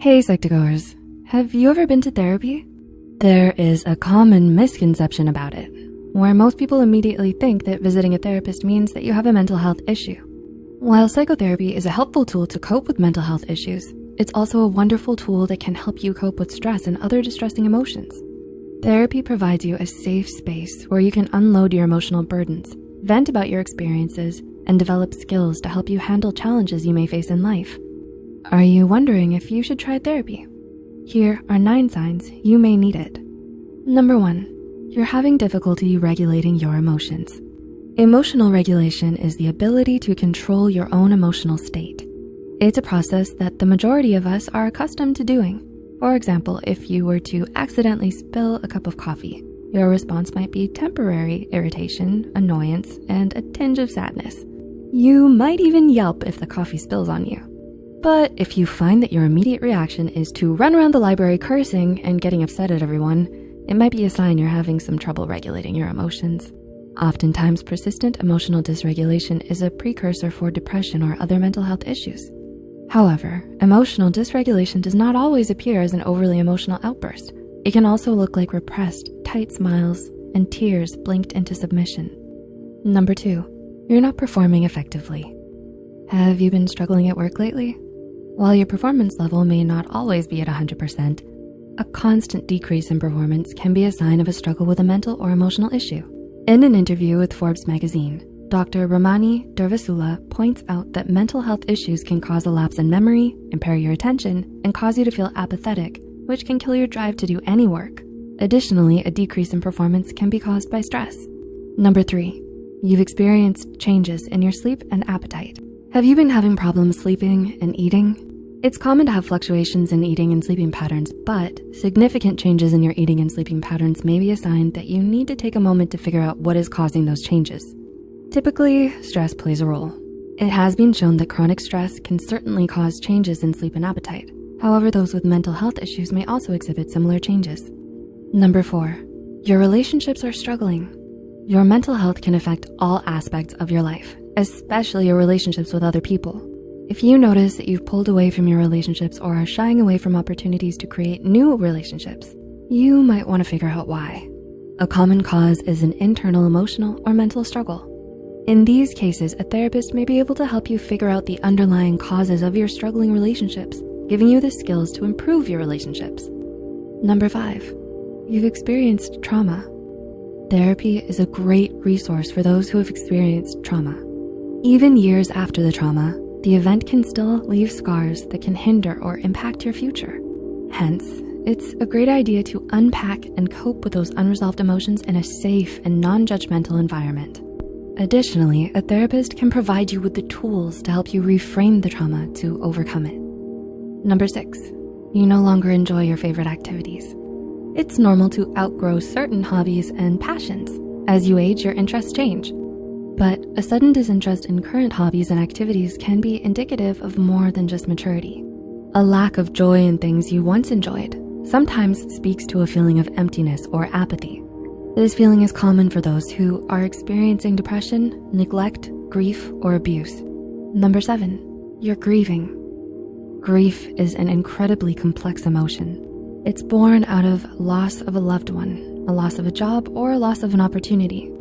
Hey Psych2Goers, have you ever been to therapy? There is a common misconception about it, where most people immediately think that visiting a therapist means that you have a mental health issue. While psychotherapy is a helpful tool to cope with mental health issues, it's also a wonderful tool that can help you cope with stress and other distressing emotions. Therapy provides you a safe space where you can unload your emotional burdens, vent about your experiences, and develop skills to help you handle challenges you may face in life. Are you wondering if you should try therapy? Here are 9 signs you may need it. Number 1, you're having difficulty regulating your emotions. Emotional regulation is the ability to control your own emotional state. It's a process that the majority of us are accustomed to doing. For example, if you were to accidentally spill a cup of coffee, your response might be temporary irritation, annoyance, and a tinge of sadness. You might even yelp if the coffee spills on you. But if you find that your immediate reaction is to run around the library cursing and getting upset at everyone, it might be a sign you're having some trouble regulating your emotions. Oftentimes, persistent emotional dysregulation is a precursor for depression or other mental health issues. However, emotional dysregulation does not always appear as an overly emotional outburst. It can also look like repressed, tight smiles and tears blinked into submission. Number 2, you're not performing effectively. Have you been struggling at work lately? While your performance level may not always be at 100%, a constant decrease in performance can be a sign of a struggle with a mental or emotional issue. In an interview with Forbes magazine, Dr. Ramani Durvasula points out that mental health issues can cause a lapse in memory, impair your attention, and cause you to feel apathetic, which can kill your drive to do any work. Additionally, a decrease in performance can be caused by stress. Number 3, you've experienced changes in your sleep and appetite. Have you been having problems sleeping and eating? It's common to have fluctuations in eating and sleeping patterns, but significant changes in your eating and sleeping patterns may be a sign that you need to take a moment to figure out what is causing those changes. Typically, stress plays a role. It has been shown that chronic stress can certainly cause changes in sleep and appetite. However, those with mental health issues may also exhibit similar changes. Number 4, your relationships are struggling. Your mental health can affect all aspects of your life, especially your relationships with other people. If you notice that you've pulled away from your relationships or are shying away from opportunities to create new relationships, you might want to figure out why. A common cause is an internal emotional or mental struggle. In these cases, a therapist may be able to help you figure out the underlying causes of your struggling relationships, giving you the skills to improve your relationships. Number 5, you've experienced trauma. Therapy is a great resource for those who have experienced trauma. Even years after the trauma, the event can still leave scars that can hinder or impact your future. Hence, it's a great idea to unpack and cope with those unresolved emotions in a safe and non-judgmental environment. Additionally, a therapist can provide you with the tools to help you reframe the trauma to overcome it. Number 6, you no longer enjoy your favorite activities. It's normal to outgrow certain hobbies and passions. As you age, your interests change. But a sudden disinterest in current hobbies and activities can be indicative of more than just maturity. A lack of joy in things you once enjoyed sometimes speaks to a feeling of emptiness or apathy. This feeling is common for those who are experiencing depression, neglect, grief, or abuse. Number 7, you're grieving. Grief is an incredibly complex emotion. It's born out of loss of a loved one, a loss of a job, or a loss of an opportunity.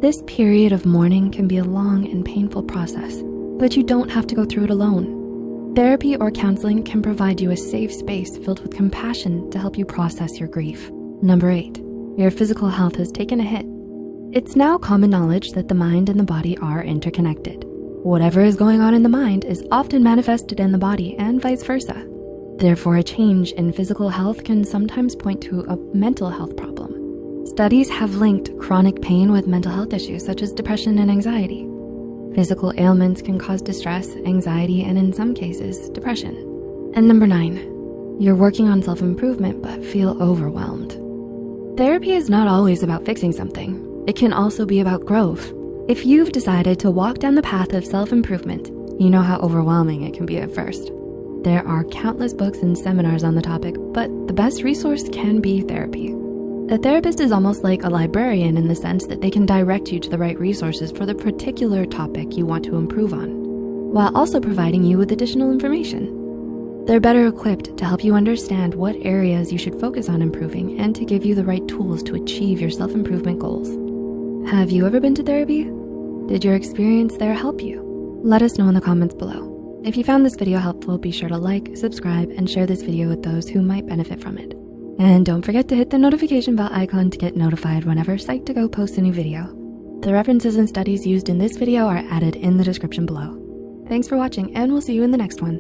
This period of mourning can be a long and painful process, but you don't have to go through it alone. Therapy or counseling can provide you a safe space filled with compassion to help you process your grief. Number 8, your physical health has taken a hit. It's now common knowledge that the mind and the body are interconnected. Whatever is going on in the mind is often manifested in the body and vice versa. Therefore, a change in physical health can sometimes point to a mental health problem. Studies have linked chronic pain with mental health issues such as depression and anxiety. Physical ailments can cause distress, anxiety, and in some cases, depression. And number 9, you're working on self-improvement but feel overwhelmed. Therapy is not always about fixing something. It can also be about growth. If you've decided to walk down the path of self-improvement, you know how overwhelming it can be at first. There are countless books and seminars on the topic, but the best resource can be therapy. A therapist is almost like a librarian in the sense that they can direct you to the right resources for the particular topic you want to improve on, while also providing you with additional information. They're better equipped to help you understand what areas you should focus on improving and to give you the right tools to achieve your self-improvement goals. Have you ever been to therapy? Did your experience there help you? Let us know in the comments below. If you found this video helpful, be sure to like, subscribe, and share this video with those who might benefit from it. And don't forget to hit the notification bell icon to get notified whenever Psych2Go posts a new video. The references and studies used in this video are added in the description below. Thanks for watching, and we'll see you in the next one.